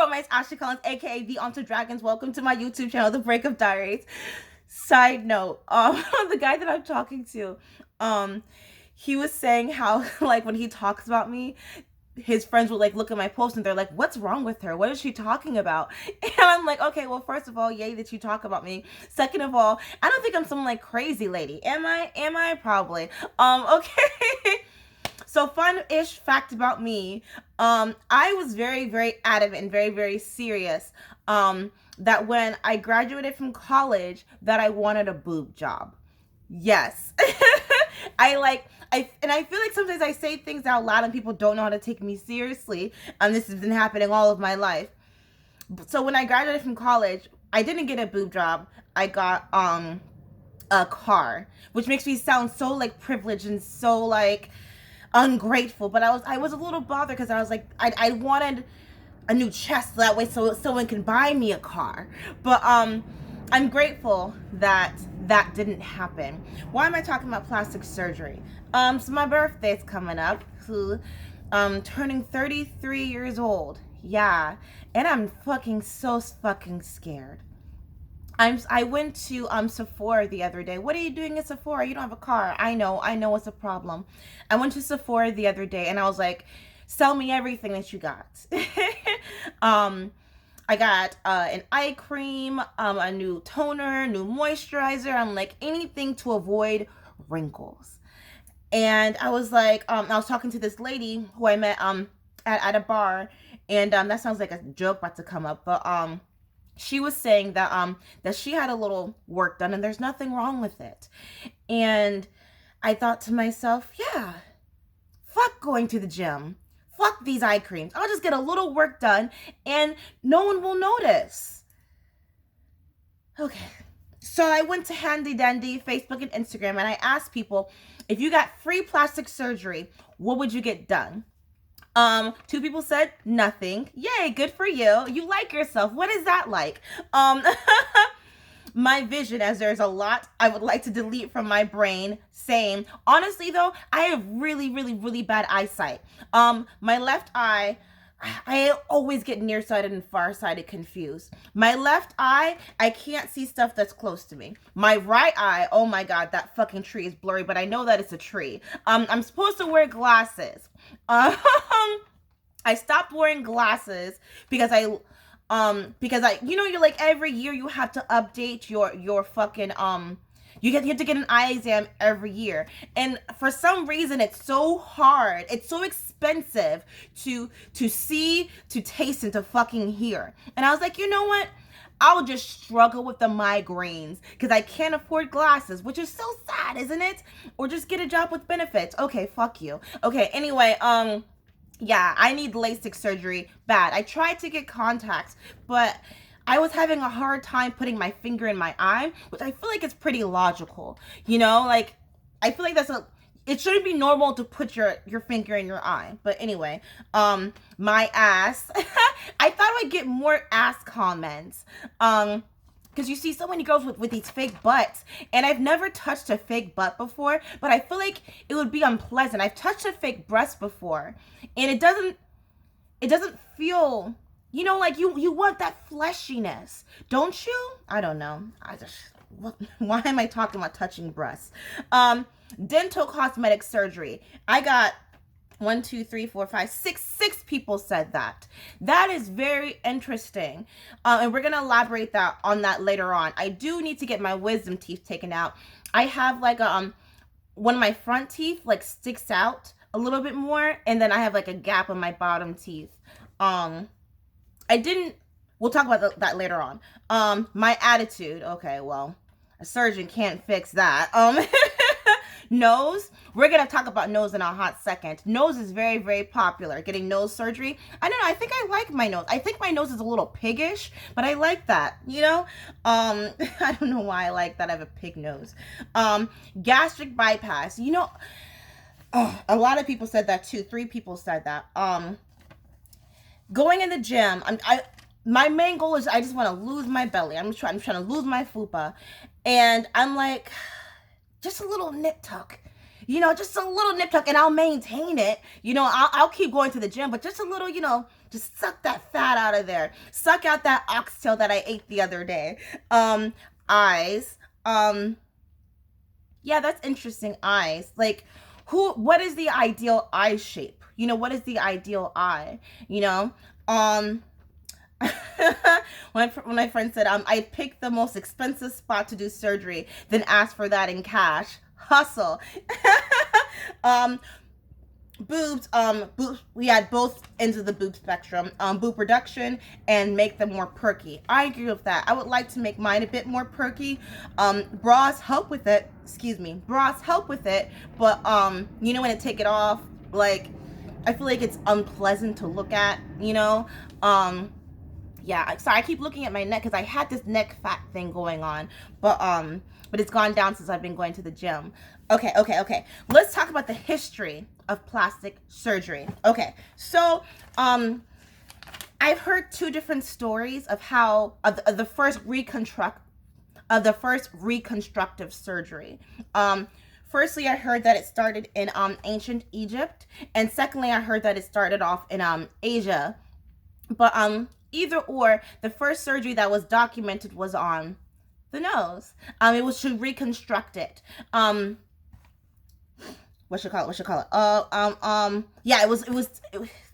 romance, Ashley Collins, aka the Onto Dragons. Welcome to my YouTube channel, The Breakup Diaries. Side note, the guy that I'm talking to, he was saying how like when he talks about me, his friends will like look at my post and they're like, what's wrong with her? What is she talking about? And I'm like, okay, well, first of all, yay that you talk about me. Second of all, I don't think I'm some like crazy lady. Am I? Probably. Okay. So fun-ish fact about me. I was very, very adamant and very, very serious. That when I graduated from college, that I wanted a boob job. Yes. I feel like sometimes I say things out loud and people don't know how to take me seriously. And this has been happening all of my life. So when I graduated from college, I didn't get a boob job. I got a car, which makes me sound so like privileged and so like ungrateful. But I was a little bothered because I was like I wanted a new chest that way so someone can buy me a car. But I'm grateful that that didn't happen. Why am I talking about plastic surgery? So my birthday's coming up. Turning 33 years old. Yeah, and I'm fucking so fucking scared. I went to Sephora the other day. What are you doing at Sephora? You don't have a car. I know it's a problem. I went to Sephora the other day and I was like, sell me everything that you got. I got an eye cream, a new toner, new moisturizer. I'm like, anything to avoid wrinkles. And I was like, I was talking to this lady who I met at a bar, and that sounds like a joke about to come up, but she was saying that that she had a little work done and there's nothing wrong with it. And I thought to myself, yeah, fuck going to the gym. Fuck these eye creams. I'll just get a little work done and no one will notice. Okay. So I went to Handy Dandy, Facebook and Instagram, and I asked people, if you got free plastic surgery, what would you get done? 2 people said nothing. Yay, good for you. You like yourself. What is that like? My vision, as there's a lot I would like to delete from my brain. Same. Honestly though, I have really, really, really bad eyesight. My left eye, I always get nearsighted and farsighted confused. My left eye, I can't see stuff that's close to me. My right eye, oh my god, that fucking tree is blurry, but I know that it's a tree. I'm supposed to wear glasses. I stopped wearing glasses because I you know, you're like every year you have to update your fucking you have to get an eye exam every year. And for some reason, it's so hard. It's so expensive to see, to taste, and to fucking hear. And I was like, you know what? I'll just struggle with the migraines because I can't afford glasses, which is so sad, isn't it? Or just get a job with benefits. Okay, fuck you. Okay, anyway, yeah, I need LASIK surgery bad. I tried to get contacts, but I was having a hard time putting my finger in my eye, which I feel like it's pretty logical. You know, like, I feel like it shouldn't be normal to put your finger in your eye. But anyway, my ass. I thought I'd get more ass comments. Because you see so many girls with these fake butts. And I've never touched a fake butt before, but I feel like it would be unpleasant. I've touched a fake breast before, and it doesn't feel, you know, like you want that fleshiness, don't you? I don't know. Why am I talking about touching breasts? Dental cosmetic surgery. I got 1, 2, 3, 4, 5, 6 people said that. That is very interesting. And we're going to elaborate on that later on. I do need to get my wisdom teeth taken out. I have like one of my front teeth like sticks out a little bit more, and then I have like a gap on my bottom teeth. We'll talk about that later on. My attitude. Okay, well, a surgeon can't fix that. Nose. We're going to talk about nose in a hot second. Nose is very, very popular. Getting nose surgery. I don't know. I think I like my nose. I think my nose is a little piggish, but I like that, you know? I don't know why I like that. I have a pig nose. Gastric bypass. You know, a lot of people said that too. 3 people said that. Going in the gym. My main goal is I just want to lose my belly. I'm trying to lose my fupa. And I'm like, just a little nip tuck, just a little nip tuck, and I'll maintain it. I'll keep going to the gym, but just a little, Just suck that fat out of there. Suck out that oxtail that I ate the other day. Eyes. Yeah, that's interesting. Eyes. Like, what is the ideal eye shape? What is the ideal eye? You know? Um, when my friend said, I picked the most expensive spot to do surgery, then asked for that in cash. Hustle. um, we had both ends of the boob spectrum. Boob reduction and make them more perky. I agree with that. I would like to make mine a bit more perky. Bras help with it. Excuse me. Bras help with it, but when I take it off, like, I feel like it's unpleasant to look at. Yeah, sorry, I keep looking at my neck because I had this neck fat thing going on, but it's gone down since I've been going to the gym. Okay. Let's talk about the history of plastic surgery. Okay, so I've heard two different stories of how of the first reconstructive surgery. Firstly, I heard that it started in ancient Egypt, and secondly, I heard that it started off in Asia. But either or, the first surgery that was documented was on the nose. It was to reconstruct it. What should call it? Yeah, it was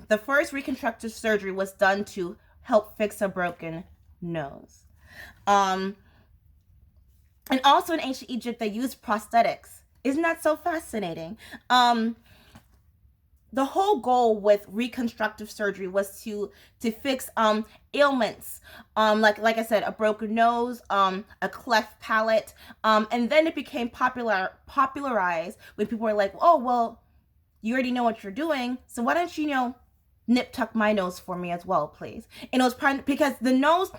the first reconstructive surgery was done to help fix a broken nose. And also in ancient Egypt, they used prosthetics. Isn't that so fascinating? The whole goal with reconstructive surgery was to fix ailments, like I said, a broken nose, a cleft palate, and then it became popularized when people were like, oh well, you already know what you're doing, so why don't you nip tuck my nose for me as well, please. And it was because the nose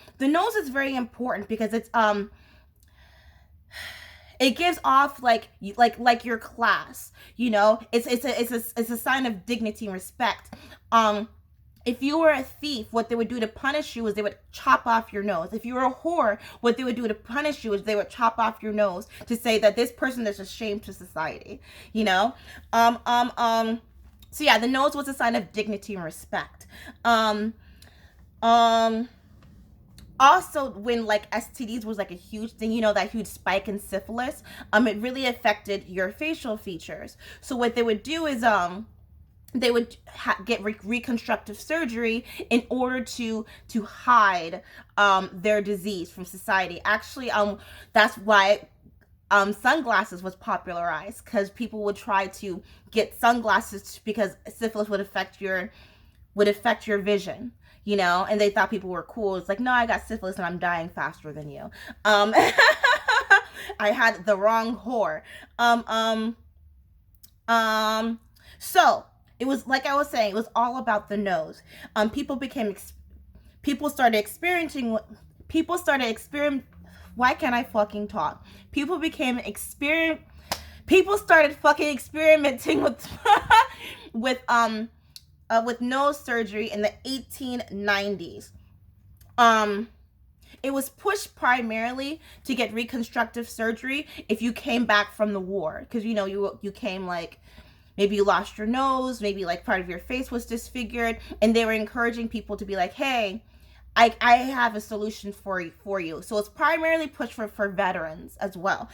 is very important because it gives off like your class. It's a sign of dignity and respect. If you were a thief, what they would do to punish you is they would chop off your nose. If you were a whore, what they would do to punish you is they would chop off your nose to say that this person is a shame to society. So yeah, the nose was a sign of dignity and respect. Also, when like STDs was like a huge thing, that huge spike in syphilis, it really affected your facial features. So what they would do is they would get reconstructive surgery in order to hide their disease from society. Actually, that's why sunglasses was popularized, because people would try to get sunglasses because syphilis would affect your vision. And they thought people were cool. It's like, no, I got syphilis and I'm dying faster than you. I had the wrong whore. So it was like I was saying, it was all about the nose. People started experiencing. Why can't I fucking talk? People started fucking experimenting with nose surgery in the 1890s. It was pushed primarily to get reconstructive surgery if you came back from the war, because you came like, maybe you lost your nose, maybe like part of your face was disfigured, and they were encouraging people to be like, hey, I have a solution for you. So it's primarily pushed for veterans as well.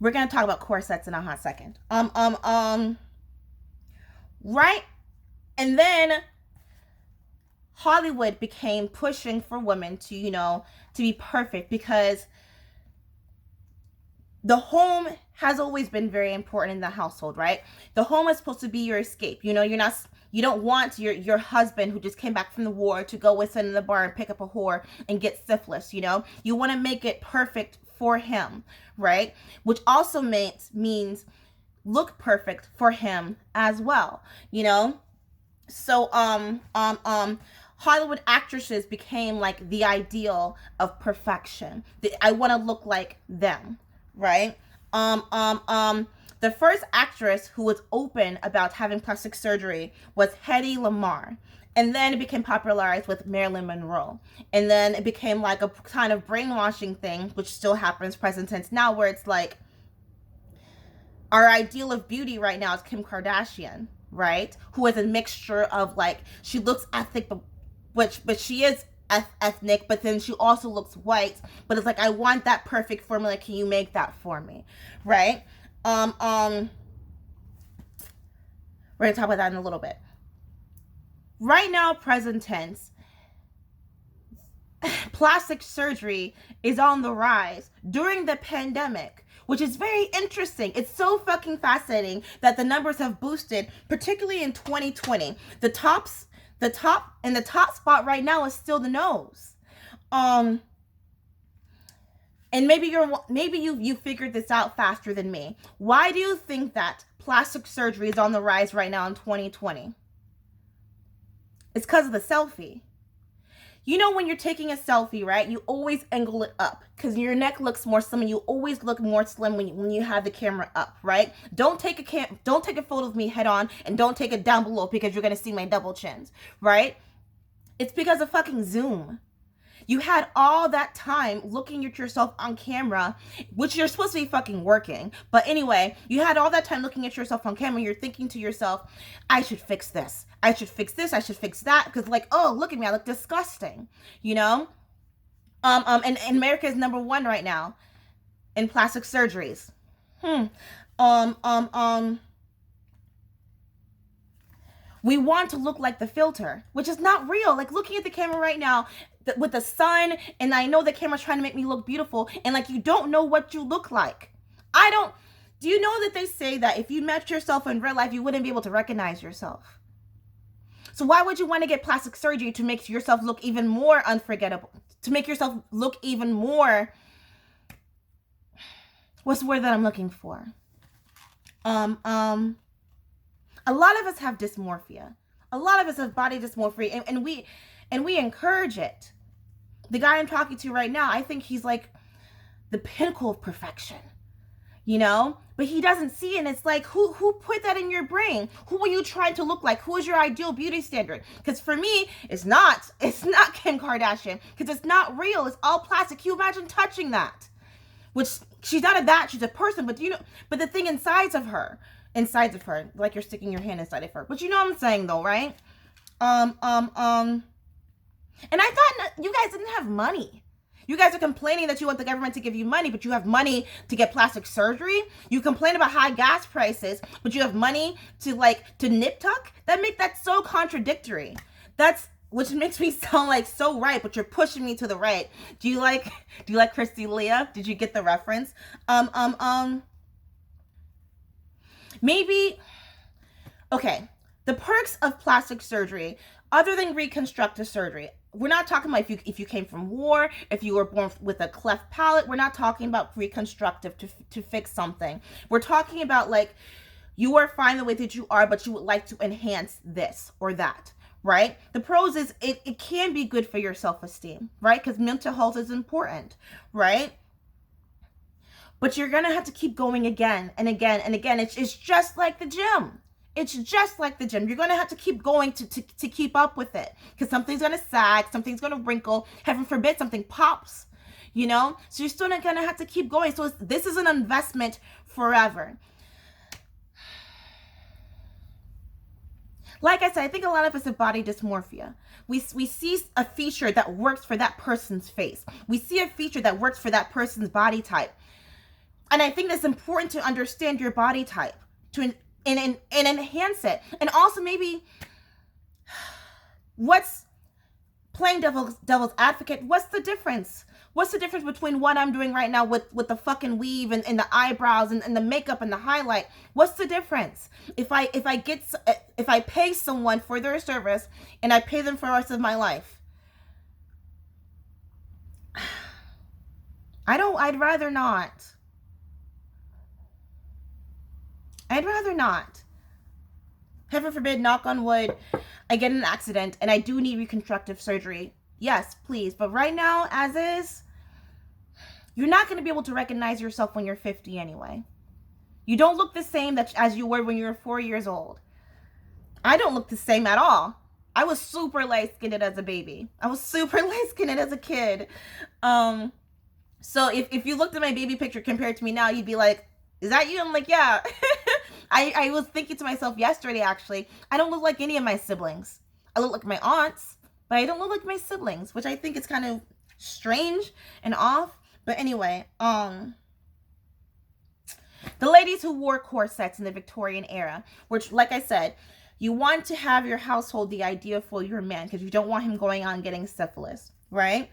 We're gonna talk about corsets in a hot second. Right? And then Hollywood became pushing for women to be perfect, because the home has always been very important in the household, right? The home is supposed to be your escape. You don't want your husband who just came back from the war to go sit in the bar and pick up a whore and get syphilis. You want to make it perfect for him, right? Which also means look perfect for him as well. So Hollywood actresses became like the ideal of perfection. I want to look like them, right? The first actress who was open about having plastic surgery was Hedy Lamarr. And then it became popularized with Marilyn Monroe. And then it became like a kind of brainwashing thing, which still happens present tense now, where it's like, Our ideal of beauty right now is Kim Kardashian, right? Who is a mixture of like, she looks ethnic, but she is ethnic, but then she also looks white. But it's like, I want that perfect formula. Can you make that for me, right? We're gonna talk about that in a little bit. Right now, present tense, plastic surgery is on the rise during the pandemic, which is very interesting. It's so fucking fascinating that the numbers have boosted, particularly in 2020. The top spot right now is still the nose. And maybe you figured this out faster than me. Why do you think that plastic surgery is on the rise right now in 2020? It's because of the selfie. You know, when you're taking a selfie, right, you always angle it up because your neck looks more slim, and you always look more slim when you have the camera up, right? Don't take a photo of me head on, and don't take it down below because you're gonna see my double chins, right? It's because of fucking Zoom. You had all that time looking at yourself on camera, which you're supposed to be fucking working. But anyway, you had all that time looking at yourself on camera. You're thinking to yourself, I should fix this. I should fix this. I should fix that. Because like, oh, look at me. I look disgusting. You know? And America is number 1 right now in plastic surgeries. We want to look like the filter, which is not real. Like looking at the camera right now with the sun, and I know the camera's trying to make me look beautiful, and like you don't know what you look like. Do you know that they say that if you met yourself in real life, you wouldn't be able to recognize yourself? So why would you want to get plastic surgery to make yourself look even more unforgettable? To make yourself look even more, what's the word that I'm looking for? A lot of us have dysmorphia. A lot of us have body dysmorphia, and we encourage it. The guy I'm talking to right now, I think he's like the pinnacle of perfection, you know? But he doesn't see it, and it's like, who put that in your brain? Who are you trying to look like? Who is your ideal beauty standard? Because for me, it's not Kim Kardashian, because it's not real. It's all plastic. Can you imagine touching that? Which, she's not she's a person, but but the thing inside of her, like you're sticking your hand inside of her. But you know what I'm saying though, right? And I thought you guys didn't have money. You guys are complaining that you want the government to give you money, but you have money to get plastic surgery. You complain about high gas prices, but you have money to nip tuck. That's so contradictory. Which makes me sound like so right, but you're pushing me to the right. Do you like Christy Leah? Did you get the reference? Maybe, okay, the perks of plastic surgery, other than reconstructive surgery, we're not talking about if you came from war, if you were born with a cleft palate. We're not talking about reconstructive to fix something. We're talking about like, you are fine the way that you are, but you would like to enhance this or that, right? The pros is it can be good for your self-esteem, right? Because mental health is important, right? But you're going to have to keep going again and again and again. It's just like the gym. It's just like the gym. You're going to have to keep going to keep up with it. Because something's going to sag, something's going to wrinkle. Heaven forbid something pops, you know? So you're still not going to have to keep going. So this is an investment forever. Like I said, I think a lot of us have body dysmorphia. We see a feature that works for that person's face. We see a feature that works for that person's body type. And I think it's important to understand your body type and enhance it. And also maybe what's playing devil's advocate, what's the difference? What's the difference between what I'm doing right now with the fucking weave and the eyebrows and the makeup and the highlight? What's the difference? If I pay someone for their service and I pay them for the rest of my life, I'd rather not. I'd rather not. Heaven forbid, knock on wood, I get in an accident and I do need reconstructive surgery. Yes, please. But right now, as is, you're not going to be able to recognize yourself when you're 50 anyway. You don't look the same as you were when you were 4 years old. I don't look the same at all. I was super light-skinned as a baby. I was super light-skinned as a kid. So if you looked at my baby picture compared to me now, you'd be like, Is that you? I'm like, yeah. I was thinking to myself yesterday, actually, I don't look like any of my siblings. I look like my aunts, but I don't look like my siblings, which I think is kind of strange and off. But anyway, the ladies who wore corsets in the Victorian era, which, like I said, you want to have your household the idea for your man because you don't want him going on getting syphilis, right?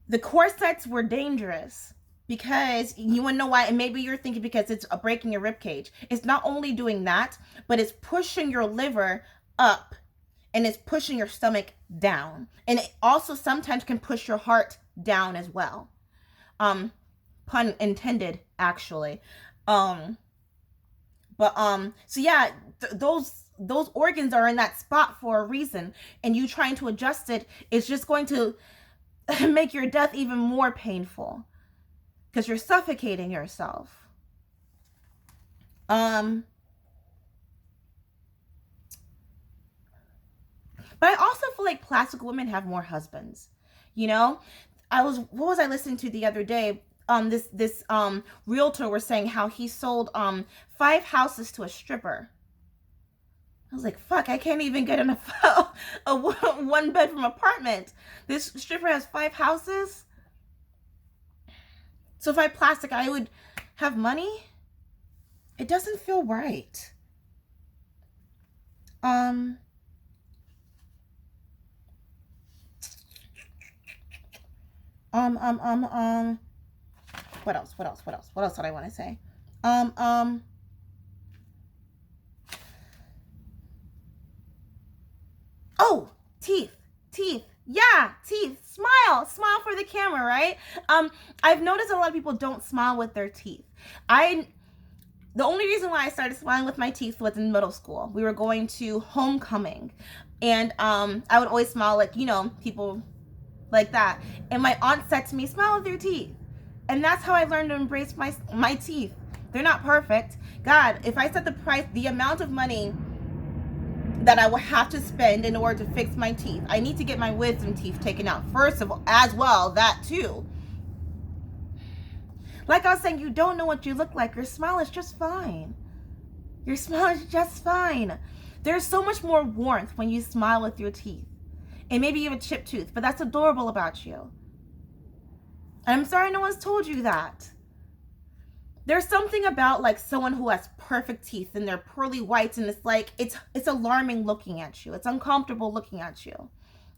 The corsets were dangerous because you want to know why. And maybe you're thinking because it's breaking your rib cage. It's not only doing that, but it's pushing your liver up and it's pushing your stomach down. And it also sometimes can push your heart down as well. Pun intended, actually. So yeah, those organs are in that spot for a reason, and you trying to adjust it is just going to make your death even more painful because you're suffocating yourself. But I also feel like plastic women have more husbands. You know, what was I listening to the other day? This realtor was saying how he sold 5 houses to a stripper. I was like, fuck, I can't even get in a 1 bedroom apartment. This stripper has 5 houses. So if I plastic, I would have money. It doesn't feel right. Um, um, um, um, what else? What else did I want to say? Oh, teeth. Yeah, teeth. Smile for the camera, right? I've noticed a lot of people don't smile with their teeth. The only reason why I started smiling with my teeth was in middle school. We were going to homecoming, and I would always smile like, people like that. And my aunt said to me, smile with your teeth. And that's how I learned to embrace my teeth. They're not perfect. God, if I set the amount of money that I will have to spend in order to fix my teeth, I need to get my wisdom teeth taken out first of all, as well, that too. Like I was saying, you don't know what you look like. Your smile is just fine. Your smile is just fine. There's so much more warmth when you smile with your teeth. And maybe you have a chipped tooth, but that's adorable about you. And I'm sorry no one's told you that. There's something about like someone who has perfect teeth and they're pearly whites, and it's like it's alarming looking at you. It's uncomfortable looking at you.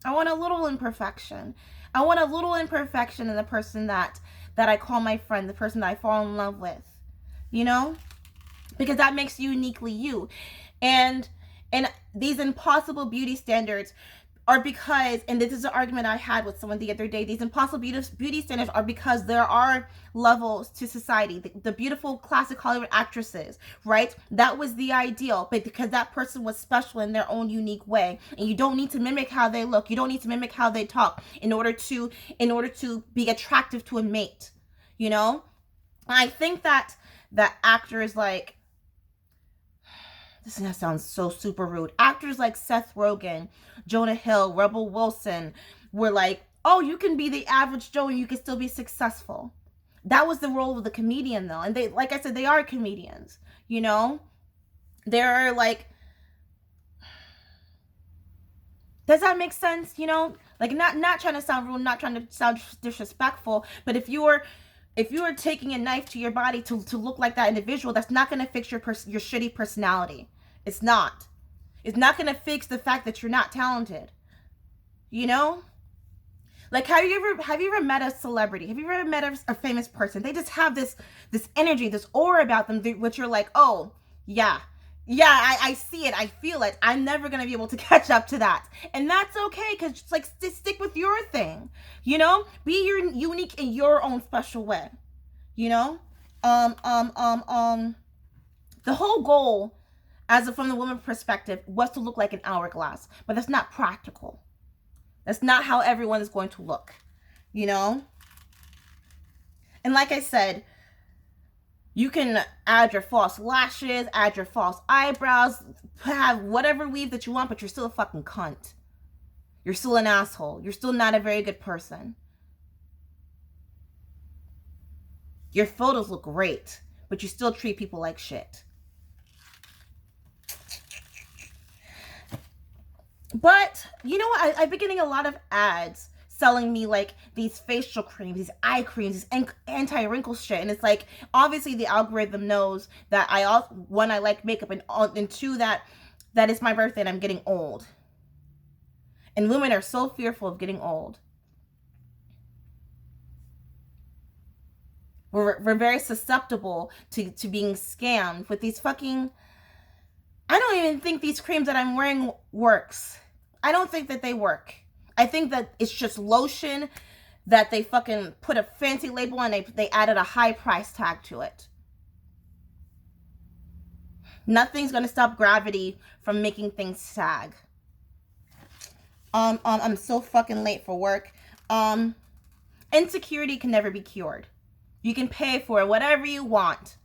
I want a little imperfection. I want a little imperfection in the person that I call my friend, the person that I fall in love with. You know? Because that makes you uniquely you. And these impossible beauty standards are because, and this is an argument I had with someone the other day, these impossible beauty standards are because there are levels to society. The beautiful classic Hollywood actresses, right? That was the ideal, but because that person was special in their own unique way, and you don't need to mimic how they look, you don't need to mimic how they talk in order to be attractive to a mate, you know? I think that actors like, this is gonna sound so super rude. Actors like Seth Rogen, Jonah Hill, Rebel Wilson were like, oh, you can be the average Joe and you can still be successful. That was the role of the comedian, though. And they, like I said, they are comedians, you know? They're like, does that make sense? You know? Like, not trying to sound rude, not trying to sound disrespectful, but if you are taking a knife to your body to look like that individual, that's not going to fix your shitty personality. It's not. It's not going to fix the fact that you're not talented. You know? Like, have you ever met a celebrity? Have you ever met a famous person? They just have this energy, this aura about them, which you're like, oh, yeah. Yeah, I see it. I feel it. I'm never going to be able to catch up to that. And that's okay, because just like stick with your thing. You know? Be unique in your own special way. You know? The whole goal, from the woman's perspective, was to look like an hourglass. But that's not practical. That's not how everyone is going to look. You know? And like I said, you can add your false lashes, add your false eyebrows, have whatever weave that you want, but you're still a fucking cunt. You're still an asshole. You're still not a very good person. Your photos look great, but you still treat people like shit. But you know what? I've been getting a lot of ads selling me like these facial creams, these eye creams, these anti-wrinkle shit, and it's like obviously the algorithm knows that I also, one, I like makeup, and two, that it's my birthday and I'm getting old, and women are so fearful of getting old. We're very susceptible to being scammed with these fucking. I don't even think these creams that I'm wearing works. I don't think that they work. I think that it's just lotion that they fucking put a fancy label on, and they added a high price tag to it. Nothing's gonna stop gravity from making things sag. I'm so fucking late for work. Insecurity can never be cured. You can pay for whatever you want,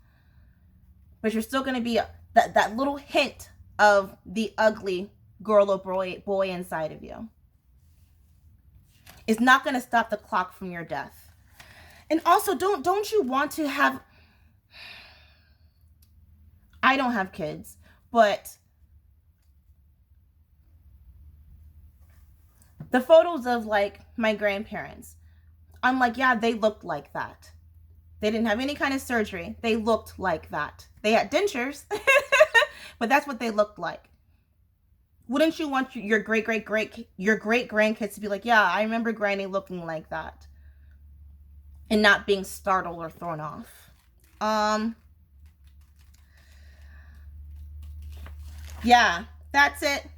but you're still gonna be that little hint of the ugly girl or boy inside of you. It's not gonna stop the clock from your death. And also, don't you want to have? I don't have kids, but the photos of like my grandparents, I'm like, yeah, they looked like that. They didn't have any kind of surgery. They looked like that. They had dentures, but that's what they looked like. Wouldn't you want your great grandkids to be like, yeah, I remember Granny looking like that, and not being startled or thrown off? Yeah, that's it.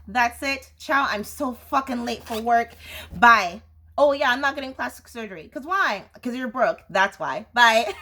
Ciao. I'm so fucking late for work. Bye. Oh yeah, I'm not getting plastic surgery. Cause why? Cause you're broke. That's why. Bye.